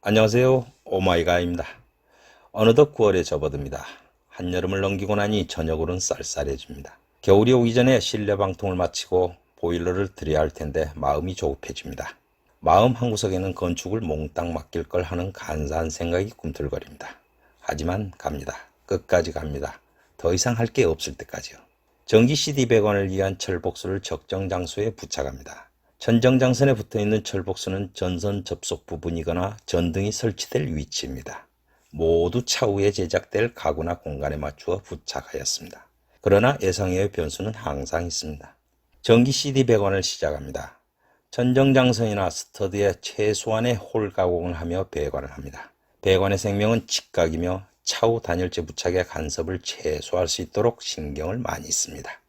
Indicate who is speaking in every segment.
Speaker 1: 안녕하세요. 오마이갓입니다. 어느덧 9월에 접어듭니다. 한여름을 넘기고 나니 저녁으로는 쌀쌀해집니다. 겨울이 오기 전에 실내 방통을 마치고 보일러를 들여야 할 텐데 마음이 조급해집니다. 마음 한구석에는 건축을 몽땅 맡길 걸 하는 간사한 생각이 꿈틀거립니다. 하지만 갑니다. 끝까지 갑니다. 더 이상 할 게 없을 때까지요. 전기 CD 배관을 위한 철복수를 적정 장소에 부착합니다. 천정장선에 붙어있는 철복수는 전선 접속 부분이거나 전등이 설치될 위치입니다. 모두 차후에 제작될 가구나 공간에 맞추어 부착하였습니다. 그러나 예상외의 변수는 항상 있습니다. 전기 CD 배관을 시작합니다. 천정장선이나 스터드에 최소한의 홀 가공을 하며 배관을 합니다. 배관의 생명은 직각이며 차후 단열재 부착의 간섭을 최소화할 수 있도록 신경을 많이 씁니다.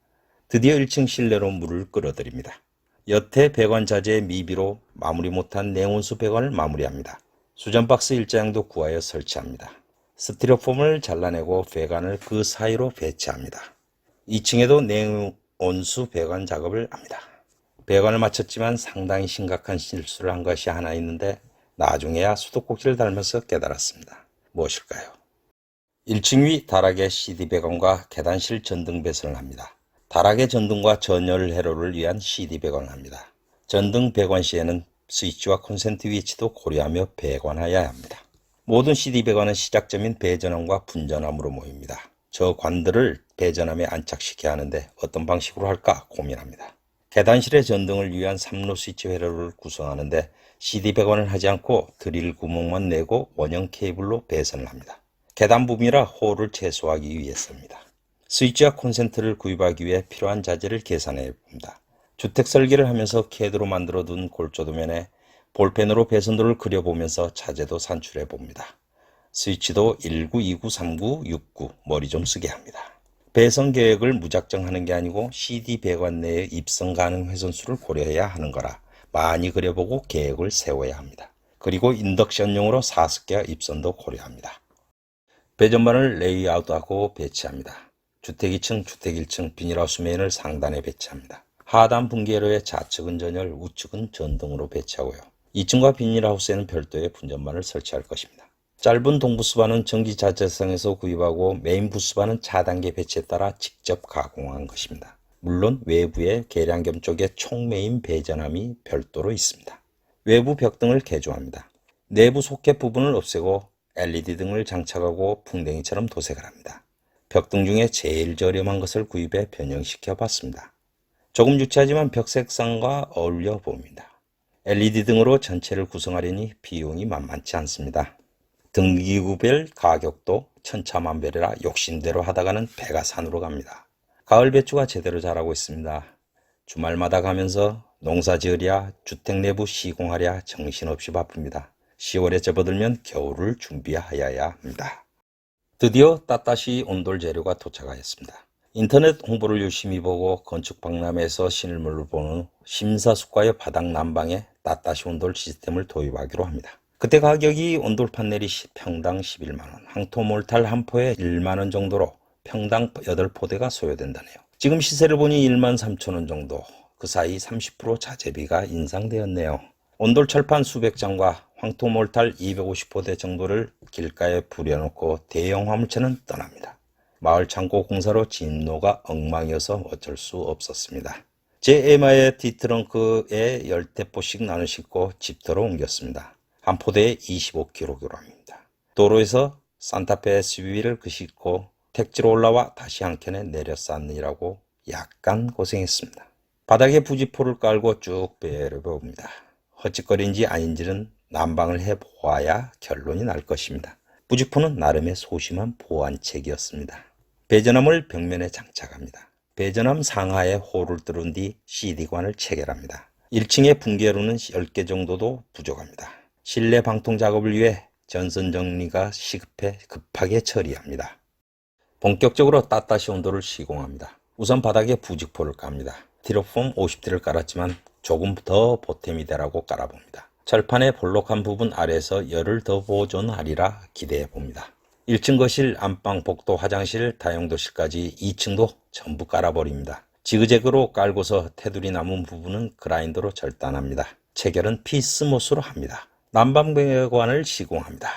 Speaker 1: 드디어 1층 실내로 물을 끌어들입니다. 여태 배관 자재의 미비로 마무리 못한 냉온수 배관을 마무리합니다. 수전박스 일자형도 구하여 설치합니다. 스티로폼을 잘라내고 배관을 그 사이로 배치합니다. 2층에도 냉온수 배관 작업을 합니다. 배관을 마쳤지만 상당히 심각한 실수를 한 것이 하나 있는데 나중에야 수도꼭지를 닮아서 깨달았습니다. 무엇일까요? 1층 위 다락의 CD 배관과 계단실 전등 배선을 합니다. 다락의 전등과 전열 회로를 위한 CD 배관을 합니다. 전등 배관 시에는 스위치와 콘센트 위치도 고려하며 배관하여야 합니다. 모든 CD 배관은 시작점인 배전함과 분전함으로 모입니다. 저 관들을 배전함에 안착시켜야 하는데 어떤 방식으로 할까 고민합니다. 계단실의 전등을 위한 3로 스위치 회로를 구성하는데 CD 배관을 하지 않고 드릴 구멍만 내고 원형 케이블로 배선을 합니다. 계단 부분이라 호를 최소화하기 위해서입니다. 스위치와 콘센트를 구입하기 위해 필요한 자재를 계산해 봅니다. 주택 설계를 하면서 캐드로 만들어 둔 골조도면에 볼펜으로 배선도를 그려보면서 자재도 산출해 봅니다. 스위치도 19, 29, 39, 69 머리 좀 쓰게 합니다. 배선 계획을 무작정 하는 게 아니고 CD 배관 내에 입선 가능 회선수를 고려해야 하는 거라 많이 그려보고 계획을 세워야 합니다. 그리고 인덕션용으로 4스퀘어 입선도 고려합니다. 배전반을 레이아웃하고 배치합니다. 주택 2층, 주택 1층 비닐하우스 메인을 상단에 배치합니다. 하단 분계로의 좌측은 전열, 우측은 전등으로 배치하고요. 2층과 비닐하우스에는 별도의 분전반을 설치할 것입니다. 짧은 동부스반은 전기 자재성에서 구입하고 메인 부스반은 차단계 배치에 따라 직접 가공한 것입니다. 물론 외부에 계량겸 쪽에 총메인 배전함이 별도로 있습니다. 외부 벽등을 개조합니다. 내부 소켓 부분을 없애고 LED 등을 장착하고 풍뎅이처럼 도색을 합니다. 벽등 중에 제일 저렴한 것을 구입해 변형시켜 봤습니다. 조금 유치하지만 벽 색상과 어울려 봅니다. LED 등으로 전체를 구성하려니 비용이 만만치 않습니다. 등기구별 가격도 천차만별이라 욕심대로 하다가는 배가 산으로 갑니다. 가을 배추가 제대로 자라고 있습니다. 주말마다 가면서 농사 지으랴 주택 내부 시공하랴 정신없이 바쁩니다. 10월에 접어들면 겨울을 준비하여야 합니다. 드디어 따따시 온돌 재료가 도착하였습니다. 인터넷 홍보를 열심히 보고 건축 박람회에서 실물을 보는 후 심사숙고하여 바닥 난방에 따따시 온돌 시스템을 도입하기로 합니다. 그때 가격이 온돌 판넬이 평당 11만원, 항토몰탈 한 포에 1만원 정도로 평당 8포대가 소요된다네요. 지금 시세를 보니 1만 3천원 정도, 그 사이 30% 자재비가 인상되었네요. 온돌 철판 수백 장과 황토몰탈 250포대 정도를 길가에 부려놓고 대형 화물차는 떠납니다. 마을 창고 공사로 진로가 엉망이어서 어쩔 수 없었습니다. 제 에마의 뒤트렁크에 10대포씩 나눠 싣고 집터로 옮겼습니다. 한 포대에 25kg입니다. 도로에서 산타페 SUV를 싣고 택지로 올라와 다시 한 켠에 내려 쌓느라고 약간 고생했습니다. 바닥에 부지포를 깔고 쭉 배려봅니다. 헛짓거리인지 아닌지는 난방을 해보아야 결론이 날 것입니다. 부지포는 나름의 소심한 보완책이었습니다. 배전함을 벽면에 장착합니다. 배전함 상하에 홀을 뚫은 뒤 CD관을 체결합니다. 1층의 분계로는 10개 정도도 부족합니다. 실내 방통 작업을 위해 전선 정리가 시급해 급하게 처리합니다. 본격적으로 따따시 온도를 시공합니다. 우선 바닥에 부직포를 깝니다. 스티로폼 50T를 깔았지만 조금 더 보탬이 되라고 깔아봅니다. 철판의 볼록한 부분 아래에서 열을 더 보존하리라 기대해 봅니다. 1층 거실, 안방, 복도, 화장실, 다용도실까지 2층도 전부 깔아버립니다. 지그재그로 깔고서 테두리 남은 부분은 그라인더로 절단합니다. 체결은 피스못으로 합니다. 난방배관을 시공합니다.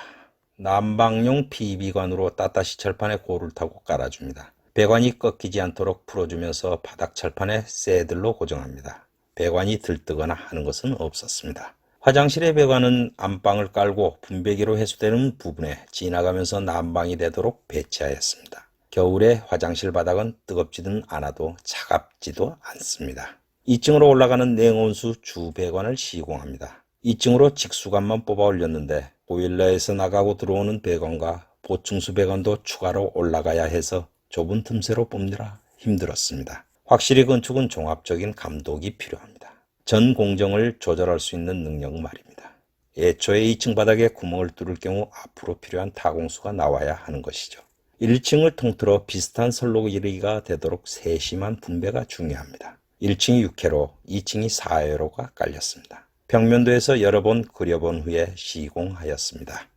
Speaker 1: 난방용 PB관으로 따따시 철판에 고를 타고 깔아줍니다. 배관이 꺾이지 않도록 풀어주면서 바닥 철판에 새들로 고정합니다. 배관이 들뜨거나 하는 것은 없었습니다. 화장실의 배관은 안방을 깔고 분배기로 해수되는 부분에 지나가면서 난방이 되도록 배치하였습니다. 겨울에 화장실 바닥은 뜨겁지는 않아도 차갑지도 않습니다. 2층으로 올라가는 냉온수 주배관을 시공합니다. 2층으로 직수관만 뽑아 올렸는데 보일러에서 나가고 들어오는 배관과 보충수 배관도 추가로 올라가야 해서 좁은 틈새로 뽑느라 힘들었습니다. 확실히 건축은 종합적인 감독이 필요합니다. 전 공정을 조절할 수 있는 능력 말입니다. 애초에 2층 바닥에 구멍을 뚫을 경우 앞으로 필요한 타공수가 나와야 하는 것이죠. 1층을 통틀어 비슷한 선로 길이가 되도록 세심한 분배가 중요합니다. 1층이 6회로, 2층이 4회로가 깔렸습니다. 평면도에서 여러 번 그려본 후에 시공하였습니다.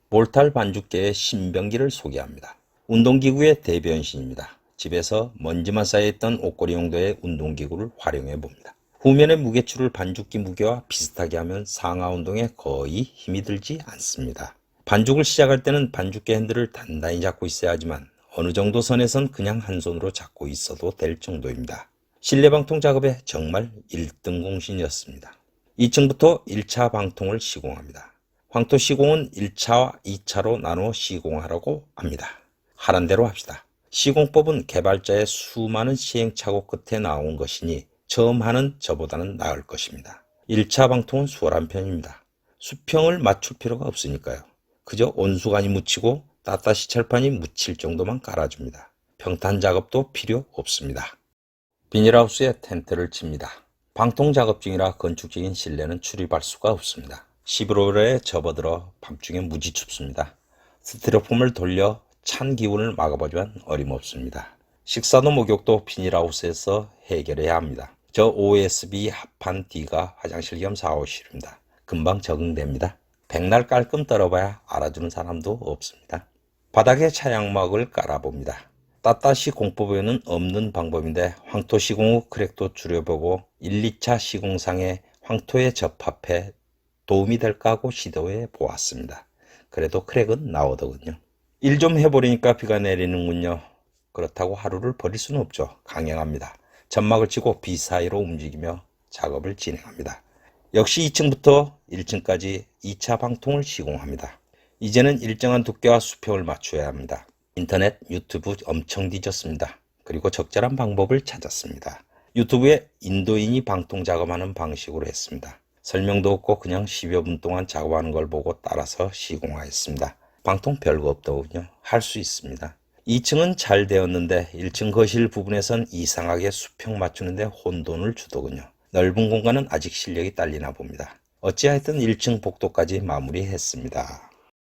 Speaker 1: 몰탈 반죽계의 신병기를 소개합니다. 운동기구의 대변신입니다. 집에서 먼지만 쌓여있던 옷걸이 용도의 운동기구를 활용해 봅니다. 후면의 무게추를 반죽기 무게와 비슷하게 하면 상하 운동에 거의 힘이 들지 않습니다. 반죽을 시작할 때는 반죽기 핸들을 단단히 잡고 있어야 하지만 어느 정도 선에선 그냥 한 손으로 잡고 있어도 될 정도입니다. 실내 방통 작업에 정말 1등 공신이었습니다. 2층부터 1차 방통을 시공합니다. 황토 시공은 1차와 2차로 나눠 시공하라고 합니다. 하란 대로 합시다. 시공법은 개발자의 수많은 시행착오 끝에 나온 것이니 처음 하는 저보다는 나을 것입니다. 1차 방통은 수월한 편입니다. 수평을 맞출 필요가 없으니까요. 그저 온수관이 묻히고 따따시 철판이 묻힐 정도만 깔아줍니다. 평탄 작업도 필요 없습니다. 비닐하우스에 텐트를 칩니다. 방통 작업 중이라 건축적인 실내는 출입할 수가 없습니다. 11월에 접어들어 밤중에 무지 춥습니다. 스티로폼을 돌려 찬 기운을 막아보지만 어림없습니다. 식사도 목욕도 비닐하우스에서 해결해야 합니다. 저 OSB 합판 D가 화장실 겸 샤워실입니다. 금방 적응됩니다. 백날 깔끔 떨어봐야 알아주는 사람도 없습니다. 바닥에 차양막을 깔아봅니다. 따따시 공법에는 없는 방법인데 황토 시공 후 크랙도 줄여보고 1, 2차 시공상에 황토에 접합해 도움이 될까 하고 시도해 보았습니다. 그래도 크랙은 나오더군요. 일 좀 해보려니까 비가 내리는군요. 그렇다고 하루를 버릴 수는 없죠. 강행합니다. 점막을 치고 비 사이로 움직이며 작업을 진행합니다. 역시 2층부터 1층까지 2차 방통을 시공합니다. 이제는 일정한 두께와 수평을 맞춰야 합니다. 인터넷, 유튜브 엄청 뒤졌습니다. 그리고 적절한 방법을 찾았습니다. 유튜브에 인도인이 방통 작업하는 방식으로 했습니다. 설명도 없고 그냥 10여 분 동안 작업하는 걸 보고 따라서 시공하였습니다. 방통 별거 없더군요. 할 수 있습니다. 2층은 잘 되었는데 1층 거실 부분에선 이상하게 수평 맞추는데 혼돈을 주더군요. 넓은 공간은 아직 실력이 딸리나 봅니다. 어찌하여튼 1층 복도까지 마무리했습니다.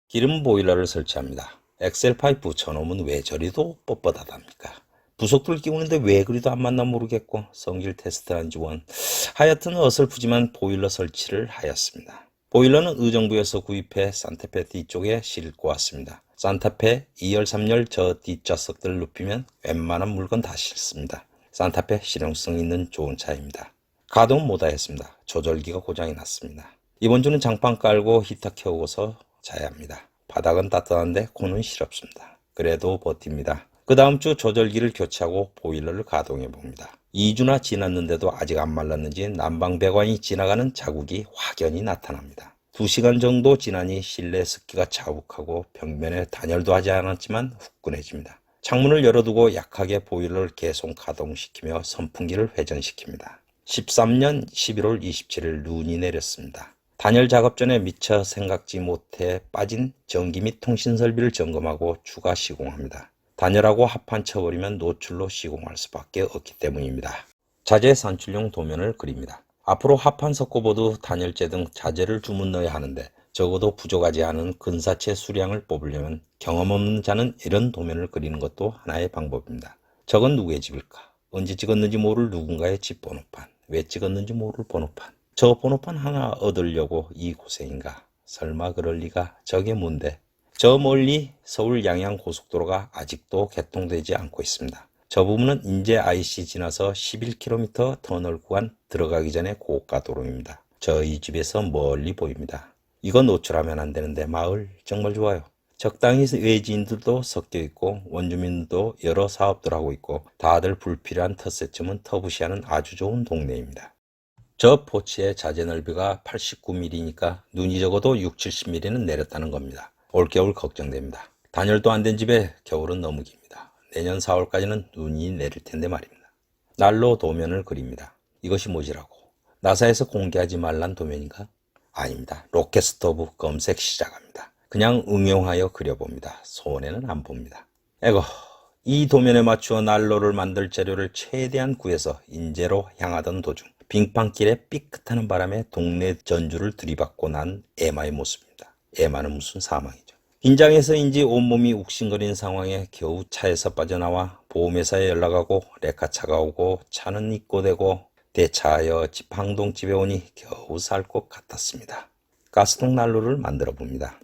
Speaker 1: 기름 보일러를 설치합니다. 엑셀 파이프 저놈은 왜 저리도 뻣뻣하답니까? 부속들 끼우는데 왜 그리도 안 맞나 모르겠고 성질 테스트한 지 원. 하여튼 어설프지만 보일러 설치를 하였습니다. 보일러는 의정부에서 구입해 산타페 뒤쪽에 싣고 왔습니다. 산타페 2열 3열 저 뒷좌석들을 눕히면 웬만한 물건 다 실습니다. 산타페 실용성 있는 좋은 차입니다. 가동 못하였습니다. 조절기가 고장이 났습니다. 이번 주는 장판 깔고 히터 켜고서 자야 합니다. 바닥은 따뜻한데 코는 시렵습니다. 그래도 버팁니다. 그 다음 주 조절기를 교체하고 보일러를 가동해 봅니다. 2주나 지났는데도 아직 안 말랐는지 난방 배관이 지나가는 자국이 확연히 나타납니다. 2시간 정도 지나니 실내 습기가 자욱하고 벽면에 단열도 하지 않았지만 후끈해집니다. 창문을 열어두고 약하게 보일러를 계속 가동시키며 선풍기를 회전시킵니다. 13년 11월 27일 눈이 내렸습니다. 단열 작업 전에 미처 생각지 못해 빠진 전기 및 통신 설비를 점검하고 추가 시공합니다. 단열하고 합판 쳐버리면 노출로 시공할 수밖에 없기 때문입니다. 자재 산출용 도면을 그립니다. 앞으로 합판 석고보드, 단열재 등 자재를 주문 넣어야 하는데 적어도 부족하지 않은 근사체 수량을 뽑으려면 경험 없는 자는 이런 도면을 그리는 것도 하나의 방법입니다. 저건 누구의 집일까? 언제 찍었는지 모를 누군가의 집 번호판, 왜 찍었는지 모를 번호판. 저 번호판 하나 얻으려고 이 고생인가? 설마 그럴 리가. 저게 뭔데? 저 멀리 서울 양양 고속도로가 아직도 개통되지 않고 있습니다. 저 부분은 인제 IC 지나서 11km 터널 구간 들어가기 전에 고가 도로입니다. 저희 집에서 멀리 보입니다. 이거 노출하면 안 되는데 마을 정말 좋아요. 적당히 외지인들도 섞여 있고 원주민도 여러 사업들 하고 있고 다들 불필요한 텃세쯤은 터부시하는 아주 좋은 동네입니다. 저 포치의 자재 넓이가 89mm니까 눈이 적어도 6, 70mm는 내렸다는 겁니다. 올겨울 걱정됩니다. 단열도 안 된 집에 겨울은 너무 깁니다. 내년 4월까지는 눈이 내릴 텐데 말입니다. 난로 도면을 그립니다. 이것이 뭐지라고? 나사에서 공개하지 말란 도면인가? 아닙니다. 로켓 스토브 검색 시작합니다. 그냥 응용하여 그려봅니다. 손해는 안 봅니다. 에고, 이 도면에 맞추어 난로를 만들 재료를 최대한 구해서 인제로 향하던 도중 빙판길에 삐끗하는 바람에 동네 전주를 들이받고 난 에마의 모습입니다. 에마는 무슨 사망이죠. 긴장해서인지 온몸이 욱신거리는 상황에 겨우 차에서 빠져나와 보험회사에 연락하고 레카차가 오고 차는 입고되고 대차하여 지팡동집에 오니 겨우 살 것 같았습니다. 가스통 난로를 만들어 봅니다.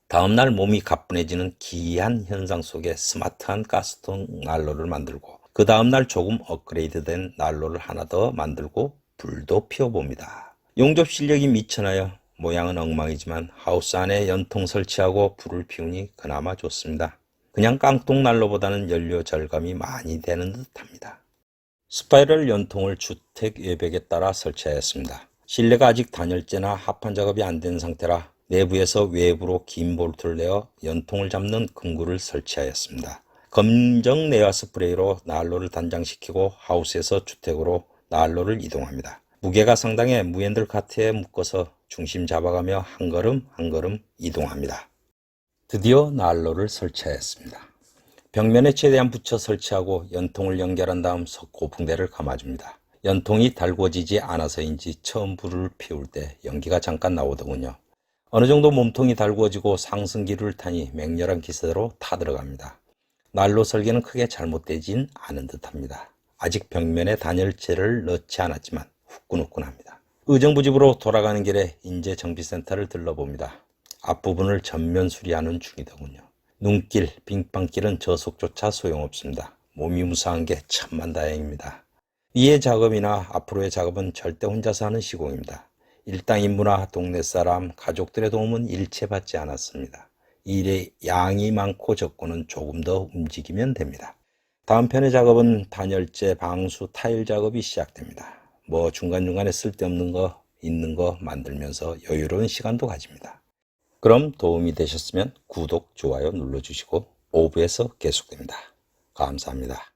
Speaker 1: 다음날 몸이 가뿐해지는 기이한 현상 속에 스마트한 가스통 난로를 만들고 그 다음날 조금 업그레이드된 난로를 하나 더 만들고 불도 피워봅니다. 용접 실력이 미천하여 모양은 엉망이지만 하우스 안에 연통 설치하고 불을 피우니 그나마 좋습니다. 그냥 깡통 난로보다는 연료 절감이 많이 되는 듯합니다. 스파이럴 연통을 주택 외벽에 따라 설치하였습니다. 실내가 아직 단열재나 합판 작업이 안 된 상태라 내부에서 외부로 긴 볼트를 내어 연통을 잡는 금구를 설치하였습니다. 검정 내화 스프레이로 난로를 단장시키고 하우스에서 주택으로 난로를 이동합니다. 무게가 상당해 무핸들 카트에 묶어서 중심 잡아가며 한 걸음 한 걸음 이동합니다. 드디어 난로를 설치하였습니다. 벽면에 최대한 붙여 설치하고 연통을 연결한 다음 고풍대를 감아줍니다. 연통이 달궈지지 않아서인지 처음 불을 피울 때 연기가 잠깐 나오더군요. 어느 정도 몸통이 달구어지고 상승기류를 타니 맹렬한 기세로 타들어갑니다. 난로 설계는 크게 잘못되진 않은 듯합니다. 아직 벽면에 단열재를 넣지 않았지만 후끈후끈합니다. 의정부집으로 돌아가는 길에 인재정비센터를 들러봅니다. 앞부분을 전면 수리하는 중이더군요. 눈길, 빙판길은 저속조차 소용없습니다. 몸이 무사한 게 천만다행입니다. 이의 작업이나 앞으로의 작업은 절대 혼자서 하는 시공입니다. 일당인부나 동네 사람, 가족들의 도움은 일체받지 않았습니다. 일의 양이 많고 적고는 조금 더 움직이면 됩니다. 다음 편의 작업은 단열재, 방수, 타일 작업이 시작됩니다. 뭐 중간중간에 쓸데없는 거, 있는 거 만들면서 여유로운 시간도 가집니다. 그럼 도움이 되셨으면 구독, 좋아요 눌러주시고 5부에서 계속됩니다. 감사합니다.